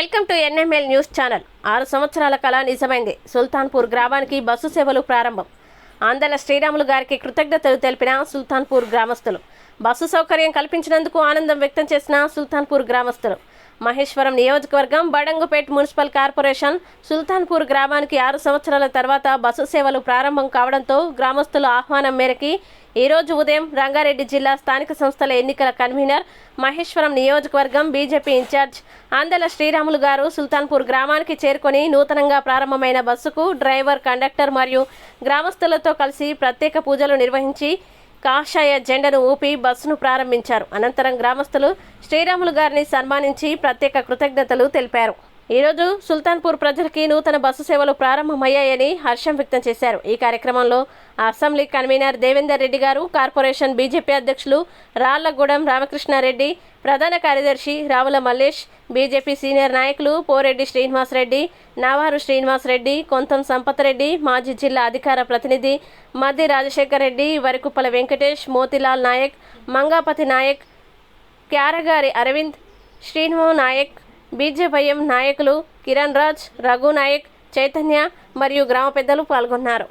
Welcome to NML news channel. 6 సంవత్సరాల కళ నిజమైంది. సుల్తాన్పూర్ గ్రామానికి బస్సు సేవలు ప్రారంభం. ఆందల శ్రీరాములు గారికి కృతజ్ఞతలు తెలిపిన సుల్తాన్పూర్ గ్రామస్తులు. బస్సు సౌకర్యం కల్పించినందుకు ఆనందం వ్యక్తం చేసిన సుల్తాన్పూర్ గ్రామస్తులు. మహేశ్వరం నియోజకవర్గం బడంగుపేట్ మున్సిపల్ కార్పొరేషన్ సుల్తాన్పూర్ గ్రామానికి 6 సంవత్సరాల తర్వాత బస్సు సేవలు ప్రారంభం కావడంతో గ్రామస్తుల ఆహ్వానం మేరకు ఈరోజు ఉదయం రంగారెడ్డి జిల్లా స్థానిక సంస్థల ఎన్నికల కన్వీనర్, మహేశ్వరం నియోజకవర్గం బీజేపీ ఇన్ఛార్జ్ ఆందల శ్రీరాములు గారు సుల్తాన్పూర్ గ్రామానికి చేరుకొని నూతనంగా ప్రారంభమైన బస్సుకు డ్రైవర్, కండక్టర్ మరియు గ్రామస్తులతో కలిసి ప్రత్యేక పూజలు నిర్వహించి కాషాయ జెండాను ఊపి బస్సును ప్రారంభించారు. అనంతరం గ్రామస్తులు శ్రీరాములు గారిని సన్మానించి ప్రత్యేక కృతజ్ఞతలు తెలిపారు. ఈరోజు సుల్తాన్పూర్ ప్రజలకి నూతన బస్సు సేవలు ప్రారంభమయ్యాయని హర్షం వ్యక్తం చేశారు. ఈ కార్యక్రమంలో అసెంబ్లీ కన్వీనర్ దేవేందర్ రెడ్డి గారు, కార్పొరేషన్ బీజేపీ అధ్యక్షులు రాళ్లగూడెం రామకృష్ణారెడ్డి, ప్రధాన కార్యదర్శి రావుల మల్లేష్, బీజేపీ సీనియర్ నాయకులు పోరెడ్డి శ్రీనివాసరెడ్డి, నావారు శ్రీనివాసరెడ్డి, కొంతం సంపతరెడ్డి, మాజీ జిల్లా అధికార ప్రతినిధి మద్ది రాజశేఖర్ రెడ్డి, వరకుప్పల వెంకటేష్, మోతిలాల్ నాయక్, మంగాపతి నాయక్, క్యారగారి అరవింద్, శ్రీను నాయక్, బీజేపీఎం నాయకులు కిరణ్ రాజ్, రఘు నాయక్, చైతన్య మరియు గ్రామ పెద్దలు పాల్గొన్నారు.